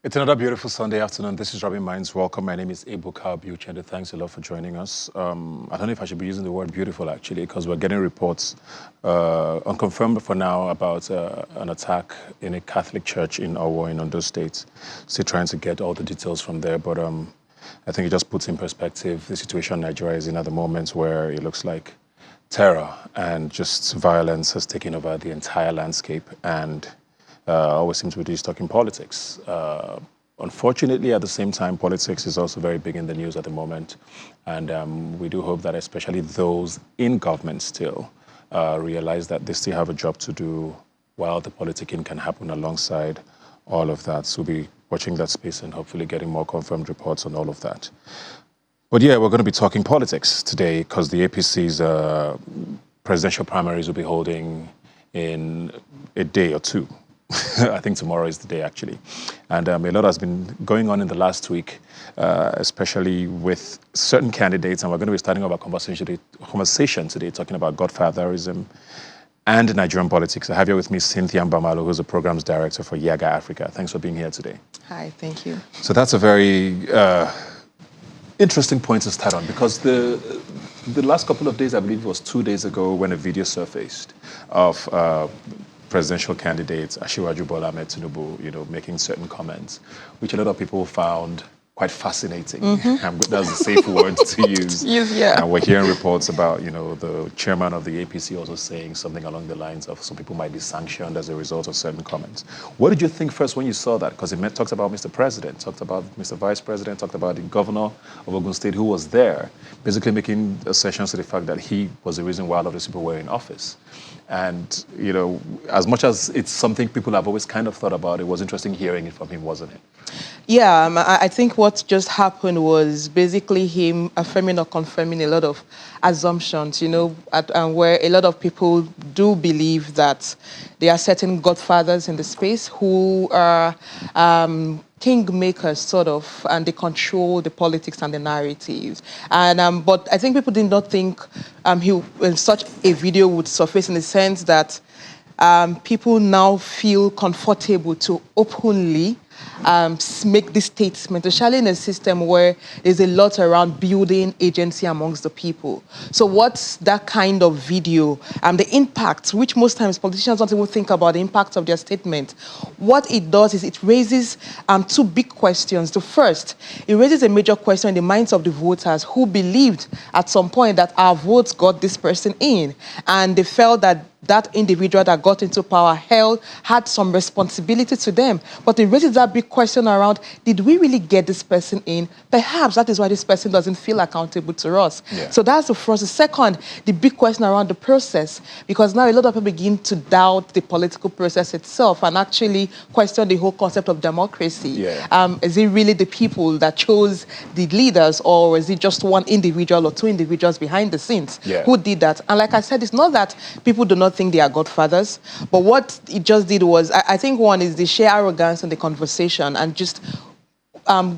It's another beautiful Sunday afternoon. This is Rubbin Minds. Welcome. My name is Ebuka Buchende. Thanks a lot for joining us. I don't know if I should be using the word beautiful, actually, because we're getting reports, unconfirmed for now, about an attack in a Catholic church in Owo in Ondo State. Still trying to get all the details from there, but I think it just puts in perspective the situation Nigeria is in at the moment, where it looks like terror and just violence has taken over the entire landscape, and always seems to be talking politics. Unfortunately, at the same time, politics is also very big in the news at the moment. And we do hope that especially those in government still realize that they still have a job to do while the politicking can happen alongside all of that. So we'll be watching that space and hopefully getting more confirmed reports on all of that. But yeah, we're going to be talking politics today because the APC's presidential primaries will be holding in a day or two. I think tomorrow is the day, actually. And a lot has been going on in the last week, especially with certain candidates. And we're going to be starting our conversation today talking about Godfatherism and Nigerian politics. I have here with me Cynthia Mbamalo, who's the programs director for Yaga Africa. Thanks for being here today. Hi, thank you. So that's a very interesting point to start on, because the last couple of days, I believe it was 2 days ago, when a video surfaced of presidential candidates, Asiwaju Bola Ahmed Tinubu, making certain comments, which a lot of people found quite fascinating. That's a safe word to use. Yes, yeah. And we're hearing reports about, the chairman of the APC also saying something along the lines of some people might be sanctioned as a result of certain comments. What did you think first when you saw that? Because it talked about Mr. President, talked about Mr. Vice President, talked about the governor of Ogun State who was there, basically making assertions to the fact that he was the reason why a lot of these people were in office. And, as much as it's something people have always kind of thought about, it was interesting hearing it from him, wasn't it? Yeah, I think what just happened was basically him affirming or confirming a lot of assumptions, and where a lot of people do believe that there are certain godfathers in the space who are kingmakers, sort of, and they control the politics and the narratives. And but I think people did not think such a video would surface, in the sense that people now feel comfortable to openly make this statement, especially in a system where there's a lot around building agency amongst the people. So what's that kind of video, the impact, which most times politicians don't even think about the impact of their statement. What it does is it raises two big questions. The first, it raises a major question in the minds of the voters who believed at some point that our votes got this person in, and they felt that that individual that got into power had some responsibility to them. But it raises that big question around, did we really get this person in? Perhaps that is why this person doesn't feel accountable to us. Yeah. So that's the first. The second, the big question around the process, because now a lot of people begin to doubt the political process itself and actually question the whole concept of democracy. Yeah. Is it really the people that chose the leaders, or is it just one individual or two individuals behind the scenes who did that? And like I said, it's not that people do not think they are godfathers, but what it just did was, I think one is the sheer arrogance in the conversation, and just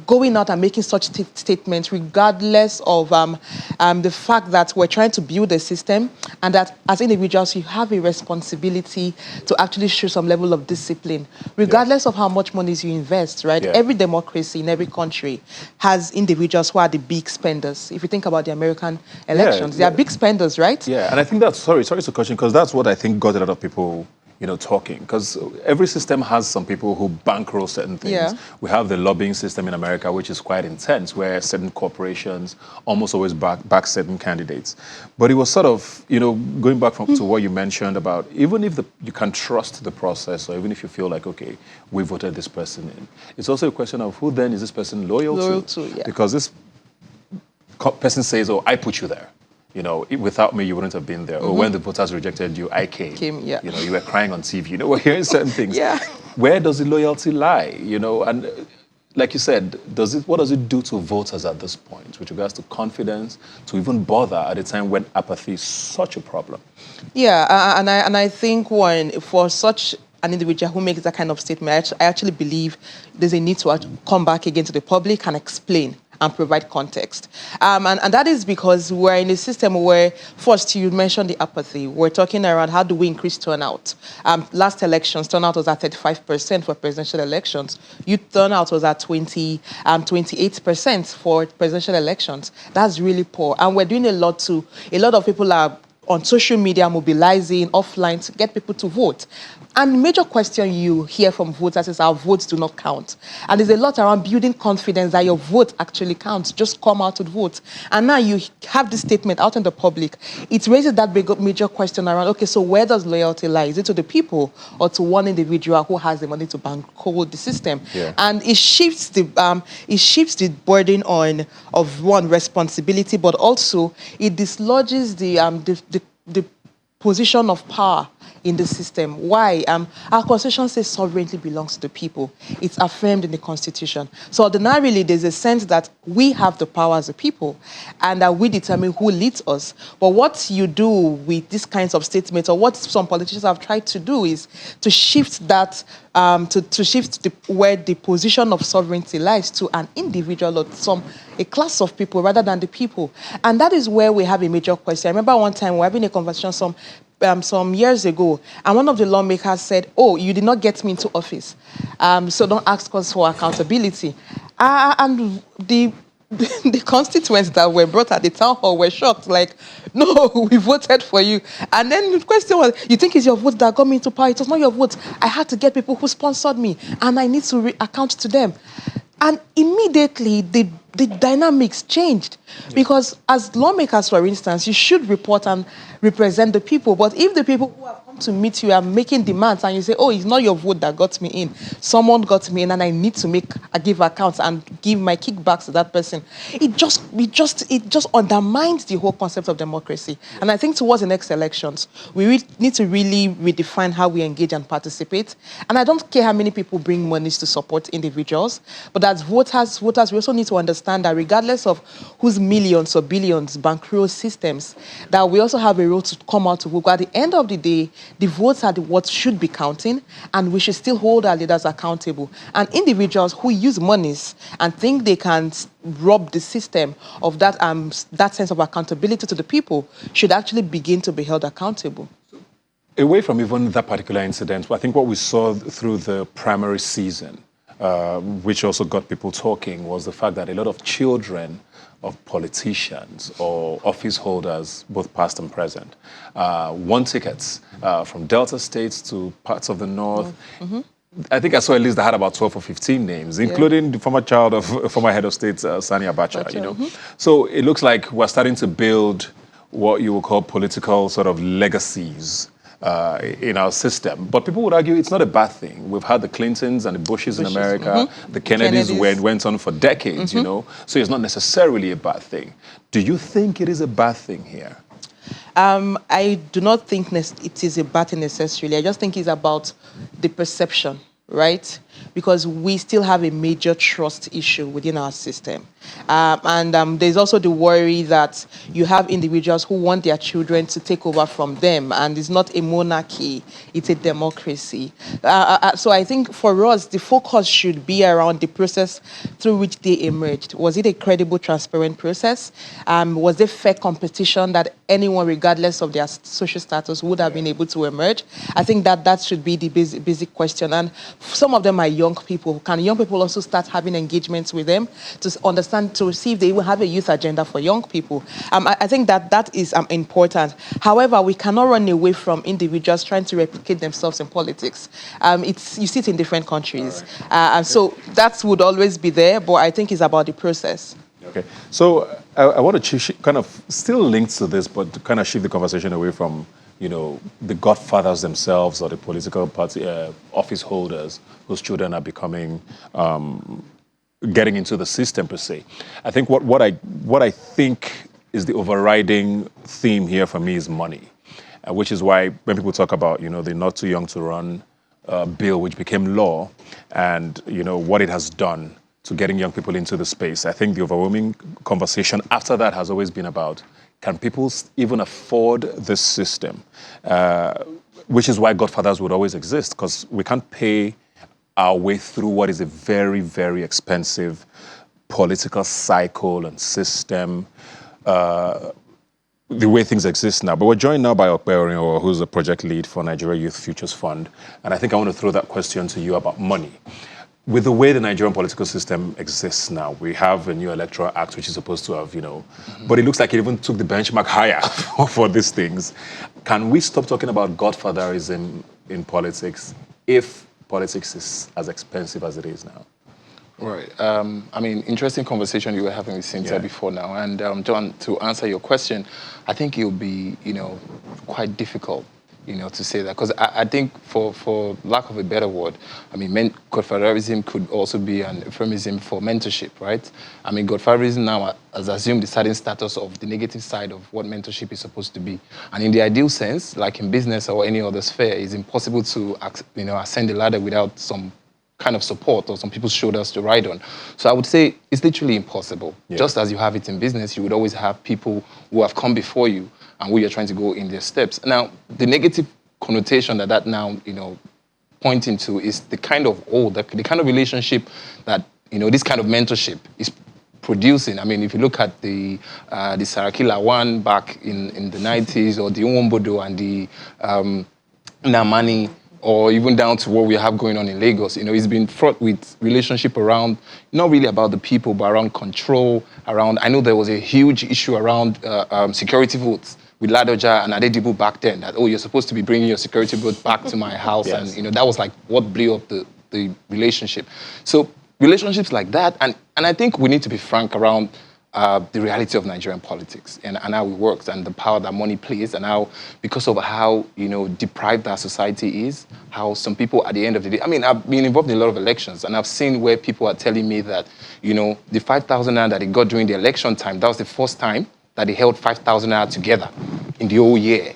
going out and making such statements regardless of the fact that we're trying to build a system, and that as individuals you have a responsibility to actually show some level of discipline, regardless of how much money you invest, right? Every democracy in every country has individuals who are the big spenders. If you think about the American elections, they are big spenders, right? Yeah, and I think that's, sorry to cut you, because that's what I think got a lot of people talking, because every system has some people who bankroll certain things. Yeah. We have the lobbying system in America, which is quite intense, where certain corporations almost always back certain candidates. But it was sort of, going back to what you mentioned about, even if you can trust the process, or even if you feel like, okay, we voted this person in, it's also a question of who then is this person loyal to? Yeah. Because this person says, oh, I put you there. Without me, you wouldn't have been there. Or when the voters rejected you, I came. Yeah. You were crying on TV. We're hearing certain things. Yeah. Where does the loyalty lie? And like you said, what does it do to voters at this point with regards to confidence, to even bother at a time when apathy is such a problem? Yeah, and I think for such an individual who makes that kind of statement, I actually believe there's a need to come back again to the public and explain and provide context. And that is because we're in a system where, first, you mentioned the apathy. We're talking around how do we increase turnout. Last elections, turnout was at 35% for presidential elections. Youth turnout was at 28% for presidential elections. That's really poor. And we're doing a lot of people are on social media mobilizing offline to get people to vote. And the major question you hear from voters is our votes do not count. And there's a lot around building confidence that your vote actually counts. Just come out to vote. And now you have this statement out in the public. It raises that major question around, okay, so where does loyalty lie? Is it to the people or to one individual who has the money to bankroll the system? Yeah. And it shifts the burden of one responsibility, but also it dislodges the position of power in the system. Why? Our constitution says sovereignty belongs to the people. It's affirmed in the constitution. So ordinarily, there's a sense that we have the power as a people and that we determine who leads us. But what you do with these kinds of statements, or what some politicians have tried to do, is to shift that, where the position of sovereignty lies to an individual or a class of people rather than the people. And that is where we have a major question. I remember one time we were having a conversation some years ago, and one of the lawmakers said, "Oh, you did not get me into office, so don't ask us for accountability." And the constituents that were brought at the town hall were shocked, like, "No, we voted for you." And then the question was, "You think it's your vote that got me into power? It was not your vote. I had to get people who sponsored me, and I need to account to them." And immediately, the dynamics changed. Because as lawmakers, for instance, you should report and represent the people. But if the people who have come to meet you are making demands and you say, "Oh, it's not your vote that got me in. Someone got me in and I need to give accounts and give my kickbacks to that person," it just undermines the whole concept of democracy. And I think towards the next elections, we need to really redefine how we engage and participate. And I don't care how many people bring monies to support individuals, but as voters, we also need to understand that regardless of whose millions or billions bankroll systems, that we also have a role to come out to vote. At the end of the day, the votes are what should be counting, and we should still hold our leaders accountable. And individuals who use monies and think they can rob the system of that sense of accountability to the people should actually begin to be held accountable. Away from even that particular incident, I think what we saw through the primary season, which also got people talking, was the fact that a lot of children of politicians or office holders, both past and present, won tickets from Delta states to parts of the north. Mm-hmm. I think I saw a list that had about 12 or 15 names, including the former child of former head of state, Sani Abacha. Mm-hmm. So it looks like we're starting to build what you would call political sort of legacies in our system. But people would argue it's not a bad thing. We've had the Clintons and the Bushes in America. Mm-hmm. The Kennedys went on for decades, mm-hmm. So it's not necessarily a bad thing. Do you think it is a bad thing here? I do not think it is a bad thing necessarily. I just think it's about the perception, right? Because we still have a major trust issue within our system. And there's also the worry that you have individuals who want their children to take over from them, and it's not a monarchy, it's a democracy. So I think for us, the focus should be around the process through which they emerged. Was it a credible, transparent process? Was there fair competition that anyone, regardless of their social status, would have been able to emerge? I think that should be the basic question. And some of them are young people. Can young people also start having engagements with them to understand, to see if they will have a youth agenda for young people? I think that is important. However, we cannot run away from individuals trying to replicate themselves in politics. You see it in different countries. Right. So that would always be there, but I think it's about the process. Okay. So I want to kind of still link to this, but to kind of shift the conversation away from, the godfathers themselves or the political party office holders whose children are becoming, getting into the system per se. I think what I think is the overriding theme here for me is money, which is why when people talk about, the Not Too Young to Run bill, which became law, and, what it has done to getting young people into the space. I think the overwhelming conversation after that has always been about, can people even afford this system? Which is why godfathers would always exist, because we can't pay our way through what is a very, very expensive political cycle and system, the way things exist now. But we're joined now by Okpe, who's a project lead for Nigeria Youth Futures Fund. And I think I want to throw that question to you about money. With the way the Nigerian political system exists now, we have a new electoral act, which is supposed to have, but it looks like it even took the benchmark higher for these things. Can we stop talking about Godfatherism in politics if politics is as expensive as it is now? Right. Interesting conversation you were having with Cynthia before now. And John, to answer your question, I think it'll be, quite difficult, to say that. Because I think for lack of a better word, Godfatherism could also be an euphemism for mentorship, right? Godfatherism now has assumed the certain status of the negative side of what mentorship is supposed to be. And in the ideal sense, like in business or any other sphere, it's impossible to, ascend the ladder without some kind of support or some people's shoulders to ride on. So I would say it's literally impossible. Yeah. Just as you have it in business, you would always have people who have come before you and who you're trying to go in their steps. Now, the negative connotation that now, pointing to is the kind of the kind of relationship that, this kind of mentorship is producing. If you look at the Sarakila one back in the 90s, or the Nwombodo and the Namani, or even down to what we have going on in Lagos. It's been fraught with relationship around, not really about the people, but around control, I know there was a huge issue around security votes with Ladoja and Adedibu back then, that, you're supposed to be bringing your security vote back to my house. Yes. And, that was like what blew up the relationship. So relationships like that, and I think we need to be frank around the reality of Nigerian politics and how it works and the power that money plays, and how, because of how, deprived our society is, how some people at the end of the day, I've been involved in a lot of elections, and I've seen where people are telling me that, the 5,000 naira that they got during the election time, that was the first time that they held 5,000 naira together in the whole year.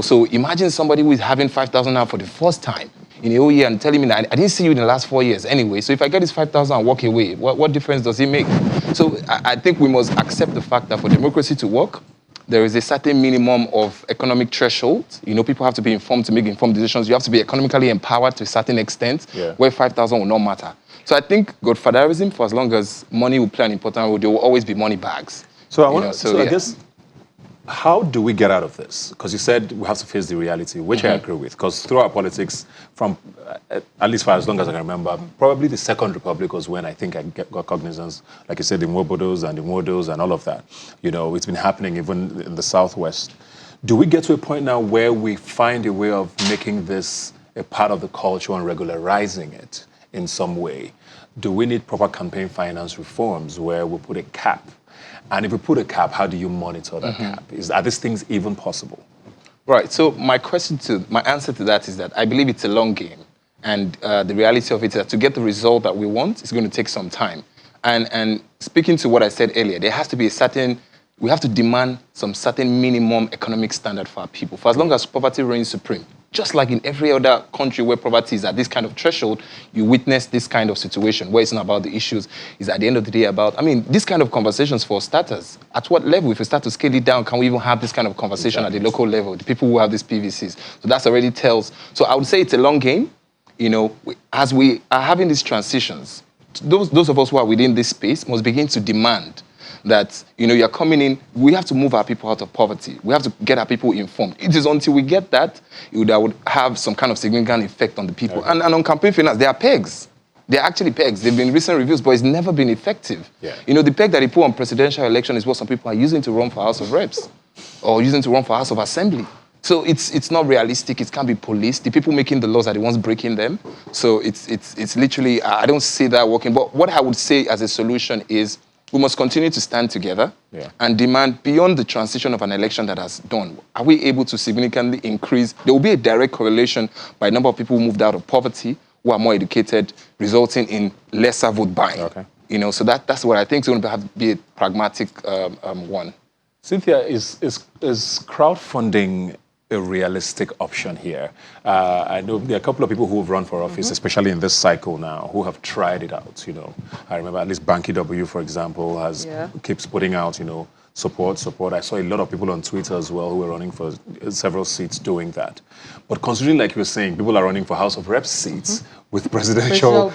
So imagine somebody who is having 5,000 naira for the first time in a whole year and telling me that I didn't see you in the last 4 years anyway. So if I get this 5,000 and walk away, what difference does it make? So I think we must accept the fact that for democracy to work, there is a certain minimum of economic threshold. People have to be informed to make informed decisions. You have to be economically empowered to a certain extent, where 5,000 will not matter. So I think Godfatherism, for as long as money will play an important role, there will always be money bags. I guess, how do we get out of this? Because you said we have to face the reality, which I agree with. Because throughout politics, from at least for as long as I can remember, probably the Second Republic was when I think I got cognizance, like you said, the Mwobodos and the Mwodos and all of that. It's been happening even in the Southwest. Do we get to a point now where we find a way of making this a part of the culture and regularizing it in some way? Do we need proper campaign finance reforms where we put a cap? And if we put a cap, how do you monitor that cap? Are these things even possible? Right. So my answer to that is that I believe it's a long game. And the reality of it is that to get the result that we want, it's going to take some time. And speaking to what I said earlier, there has to be we have to demand some certain minimum economic standard for our people. For as long as poverty reigns supreme, just like in every other country where poverty is at this kind of threshold, you witness this kind of situation where it's not about the issues, it's at the end of the day about, this kind of conversations for starters. At what level, if we start to scale it down, can we even have this kind of conversation at the local level, the people who have these PVCs? So that's already tells. So I would say it's a long game. As we are having these transitions, those of us who are within this space must begin to demand that, you're coming in, we have to move our people out of poverty. We have to get our people informed. It is until we get that would have some kind of significant effect on the people. Okay. And on campaign finance, there are pegs. They're actually pegs. They've been recent reviews, but it's never been effective. Yeah. The peg that they put on presidential election is what some people are using to run for House of Reps or using to run for House of Assembly. So it's not realistic. It can't be policed. The people making the laws are the ones breaking them. So it's literally, I don't see that working. But what I would say as a solution is, we must continue to stand together and demand beyond the transition of an election that has done. Are we able to significantly increase? There will be a direct correlation by the number of people who moved out of poverty, who are more educated, resulting in lesser vote buying. Okay. So that's what I think is going to be a pragmatic one. Cynthia, is crowdfunding a realistic option here? I know there are a couple of people who have run for office, especially in this cycle now, who have tried it out. I remember at least Banky W, for example, keeps putting out, support. I saw a lot of people on Twitter as well who were running for several seats doing that. But considering, like you were saying, people are running for House of Reps seats with presidential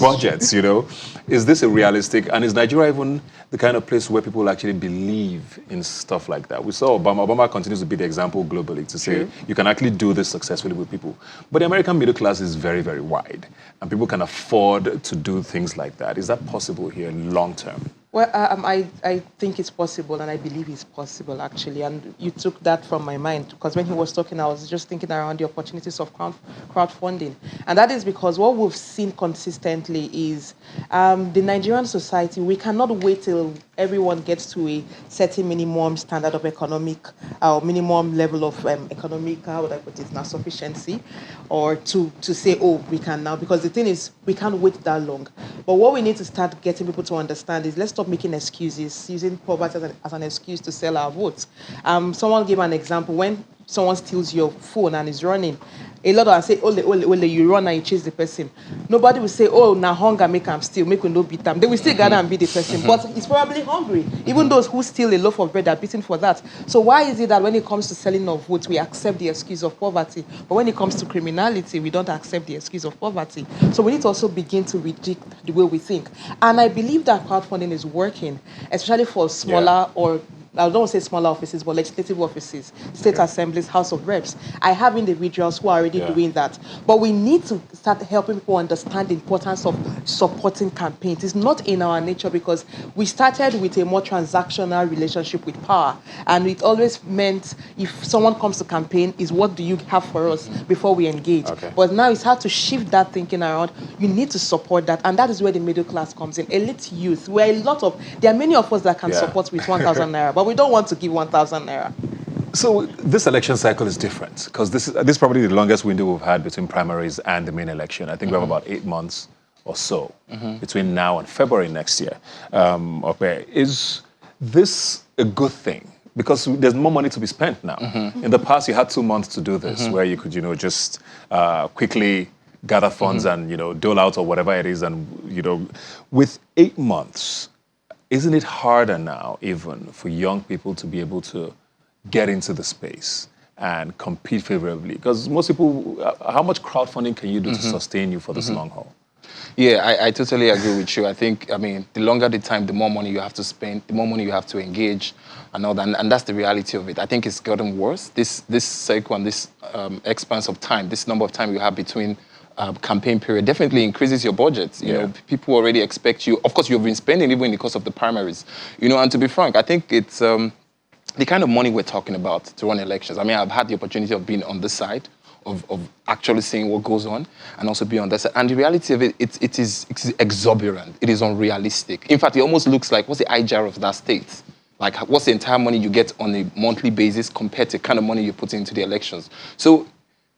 budgets, is this a realistic, and is Nigeria even the kind of place where people actually believe in stuff like that? We saw Obama. Obama continues to be the example globally to say you can actually do this successfully with people. But the American middle class is very, very wide, and people can afford to do things like that. Is that possible here long term? Well, I think it's possible, and I believe it's possible, actually. And you took that from my mind, because when he was talking, I was just thinking around the opportunities of crowdfunding. And that is because what we've seen consistently is the Nigerian society, we cannot wait till everyone gets to a certain minimum standard of economic, or minimum level of economic, how would I put it now, sufficiency, or to say, oh, we can now. Because the thing is, we can't wait that long. But what we need to start getting people to understand is, let's stop making excuses, using poverty as an excuse to sell our votes. Someone gave an example. When someone steals your phone and is running, a lot of us say, ole, you run and you chase the person. Nobody will say, oh, now hunger make them steal, make we no beat them. They will still gather and beat the person, but he's probably hungry. Even those who steal a loaf of bread are beaten for that. So why is it that when it comes to selling of votes, we accept the excuse of poverty, but when it comes to criminality, we don't accept the excuse of poverty? So we need to also begin to reject the way we think. And I believe that crowdfunding is working, especially for smaller or I don't want to say smaller offices, but legislative offices, state assemblies, House of Reps. I have individuals who are already doing that. But we need to start helping people understand the importance of supporting campaigns. It's not in our nature, because we started with a more transactional relationship with power. And it always meant if someone comes to campaign, is what do you have for us before we engage? Okay. But now it's hard to shift that thinking around. You need to support that. And that is where the middle class comes in. Elite youth, where there are many of us that can support with 1,000 naira. But we don't want to give 1,000 naira. So this election cycle is different, because this is probably the longest window we've had between primaries and the main election. I think we have about 8 months or so between now and February next year. Is this a good thing? Because there's more money to be spent now. In the past, you had 2 months to do this, where you could, just quickly gather funds and, dole out or whatever it is. And, with 8 months, isn't it harder now even for young people to be able to get into the space and compete favorably? Because most people, how much crowdfunding can you do to sustain you for this long haul? Yeah, I totally agree with you. I think, the longer the time, the more money you have to spend, the more money you have to engage and all that. And that's the reality of it. I think it's gotten worse. This cycle and this expanse of time, this number of time you have between campaign period definitely increases your budget. You know, people already expect you. Of course, you've been spending even in the course of the primaries. And to be frank, I think it's the kind of money we're talking about to run elections. I've had the opportunity of being on this side, of actually seeing what goes on, and also be on that side. And the reality of it is exorbitant. It is unrealistic. In fact, it almost looks like, what's the IJR of that state? Like, what's the entire money you get on a monthly basis compared to the kind of money you put into the elections? So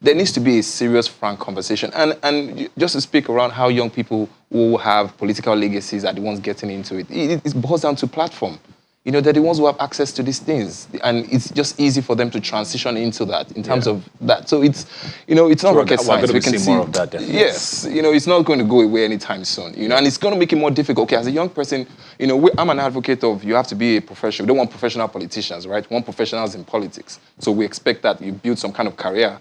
there needs to be a serious, frank conversation. And just to speak around how young people who have political legacies are the ones getting into it, it boils down to platform. They're the ones who have access to these things. And it's just easy for them to transition into that in terms of that. So it's, it's not rocket science. We can see more of that, definitely. Yes, it's not going to go away anytime soon. And it's going to make it more difficult. Okay, as a young person, I'm an advocate of you have to be a professional. We don't want professional politicians, right? We want professionals in politics. So we expect that you build some kind of career,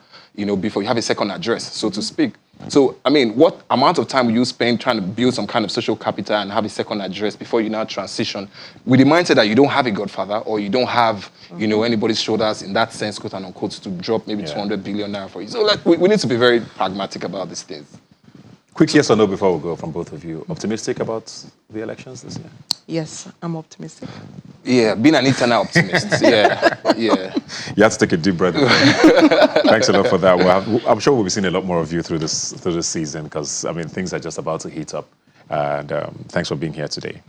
before you have a second address, so to speak. So, what amount of time will you spend trying to build some kind of social capital and have a second address before you now transition with the mindset that you don't have a godfather or you don't have, anybody's shoulders in that sense, quote unquote, to drop maybe 200 billion naira for you. So, we need to be very pragmatic about these things. Quick yes or no before we go from both of you. Optimistic about the elections this year? Yes, I'm optimistic. Yeah, being an eternal optimist. Yeah. You have to take a deep breath. Thanks a lot for that. I'm sure we'll be seeing a lot more of you through this season, because things are just about to heat up. And thanks for being here today.